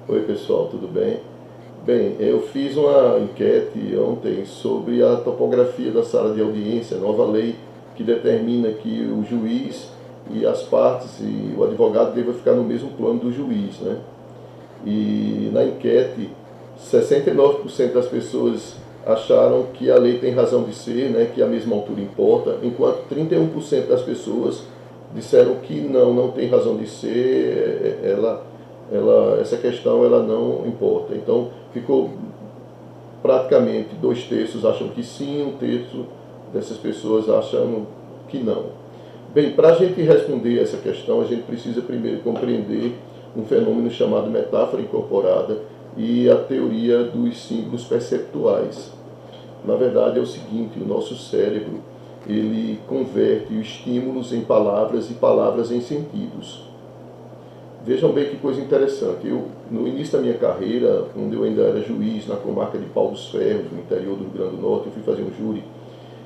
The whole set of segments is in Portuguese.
Oi pessoal, tudo bem? Bem, eu fiz uma enquete ontem sobre a topografia da sala de audiência, nova lei que determina que o juiz e as partes e o advogado devem ficar no mesmo plano do juiz, né? E na enquete, 69% das pessoas acharam que a lei tem razão de ser, né, que a mesma altura importa, enquanto 31% das pessoas disseram que não tem razão de ser, essa questão ela não importa. Então ficou praticamente 2 terços acham que sim, 1 terço dessas pessoas acham que não. Bem, para a gente responder essa questão, a gente precisa primeiro compreender um fenômeno chamado metáfora incorporada e a teoria dos símbolos perceptuais. Na verdade é o seguinte, o nosso cérebro ele converte os estímulos em palavras e palavras em sentidos. Vejam bem que coisa interessante. Eu, no início da minha carreira, quando eu ainda era juiz na comarca de Pau dos Ferros, no interior do Rio Grande do Norte, eu fui fazer um júri.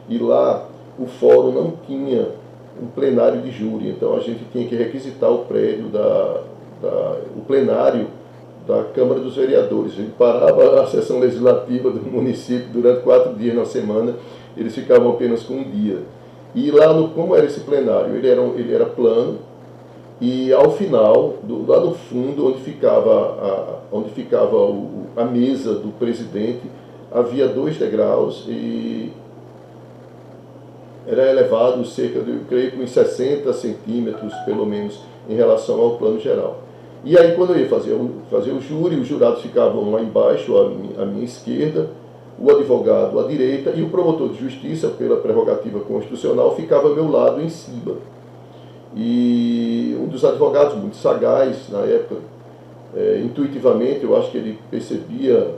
E lá o fórum não tinha um plenário de júri, então a gente tinha que requisitar o prédio o plenário da Câmara dos Vereadores. A gente parava a sessão legislativa do município durante 4 dias na semana, eles ficavam apenas com um dia. E lá, como era esse plenário? Ele era plano, e ao final, lá no fundo, onde ficava a mesa do presidente, havia 2 degraus e era elevado cerca de, eu creio, uns 60 centímetros, pelo menos, em relação ao plano geral. E aí, quando eu ia fazer o júri, os jurados ficavam lá embaixo, à minha esquerda, o advogado à direita e o promotor de justiça, pela prerrogativa constitucional, ficava ao meu lado em cima. E um dos advogados, muito sagaz na época, intuitivamente, eu acho que ele percebia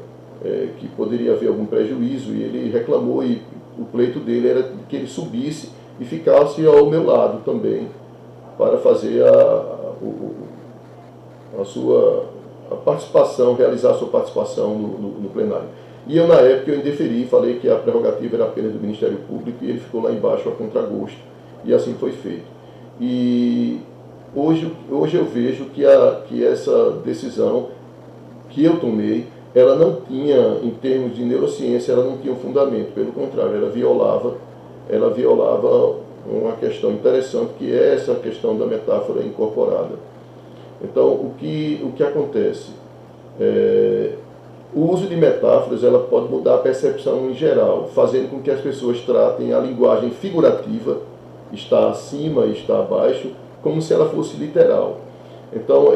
que poderia haver algum prejuízo e ele reclamou, e o pleito dele era que ele subisse e ficasse ao meu lado também para fazer a participação, realizar a sua participação no plenário. E eu, na época, eu indeferi, falei que a prerrogativa era apenas do Ministério Público e ele ficou lá embaixo a contragosto, e assim foi feito. E hoje eu vejo que essa decisão que eu tomei, ela não tinha, em termos de neurociência, ela não tinha um fundamento, pelo contrário, ela violava uma questão interessante, que é essa questão da metáfora incorporada. Então, o que acontece? O uso de metáforas ela pode mudar a percepção em geral, fazendo com que as pessoas tratem a linguagem figurativa, está acima e está abaixo, como se ela fosse literal. Então,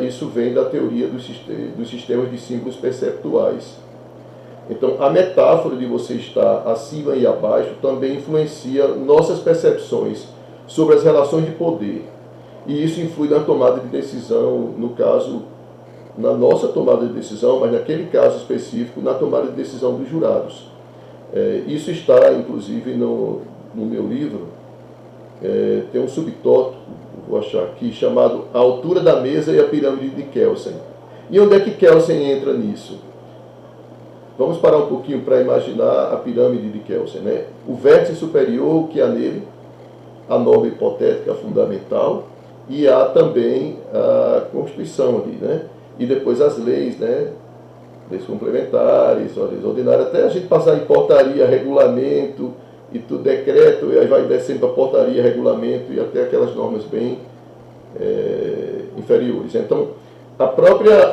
isso vem da teoria dos sistemas de símbolos perceptuais. Então, a metáfora de você estar acima e abaixo também influencia nossas percepções sobre as relações de poder. E isso influi na tomada de decisão, no caso, na nossa tomada de decisão, mas naquele caso específico, na tomada de decisão dos jurados. Isso está, inclusive, no meu livro, tem um subtópico, vou achar aqui, chamado A Altura da Mesa e a Pirâmide de Kelsen. E onde é que Kelsen entra nisso? Vamos parar um pouquinho para imaginar a pirâmide de Kelsen, né? O vértice superior, o que há nele, a norma hipotética fundamental, e há também a Constituição ali, né? E depois as leis, né? Leis complementares, leis ordinárias, até a gente passar em portaria, regulamento, e tudo decreto, e aí vai descendo para portaria, regulamento e até aquelas normas bem inferiores. Então, a própria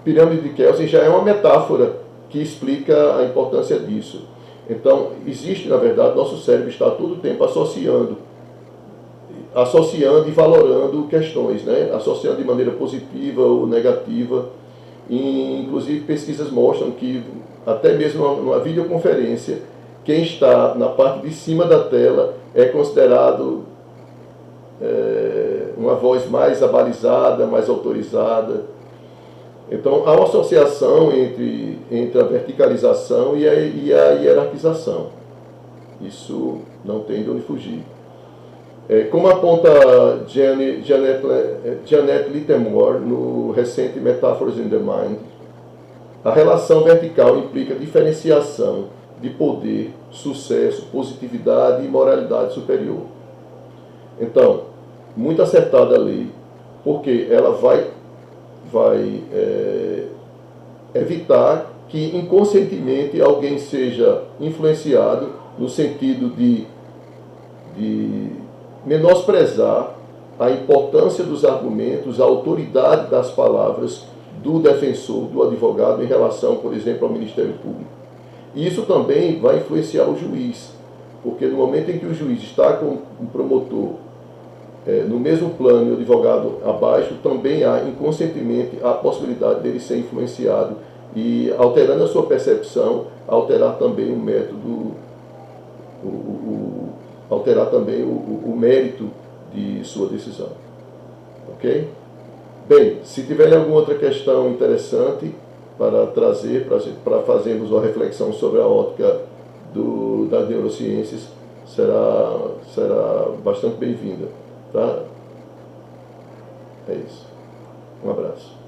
pirâmide de Kelsen já é uma metáfora que explica a importância disso. Então, existe, na verdade, nosso cérebro está todo o tempo associando e valorando questões, né? Associando de maneira positiva ou negativa. E, inclusive, pesquisas mostram que, até mesmo numa videoconferência, quem está na parte de cima da tela é considerado uma voz mais abalizada, mais autorizada. Então, há uma associação entre a verticalização e a hierarquização. Isso não tem de onde fugir. Como aponta Janet Littlemore no recente Metaphors in the Mind, a relação vertical implica diferenciação de poder, sucesso, positividade e moralidade superior. Então, muito acertada a lei, porque ela vai vai evitar que inconscientemente alguém seja influenciado no sentido de menosprezar a importância dos argumentos, a autoridade das palavras do defensor, do advogado, em relação, por exemplo, ao Ministério Público. E isso também vai influenciar o juiz, porque no momento em que o juiz está com o promotor no mesmo plano e o advogado abaixo, também há inconscientemente a possibilidade dele ser influenciado e, alterando a sua percepção, alterar também o método, alterar também o mérito de sua decisão. Ok? Bem, se tiverem alguma outra questão interessante para trazer, para fazermos uma reflexão sobre a ótica das neurociências, será bastante bem-vinda. Tá? É isso. Um abraço.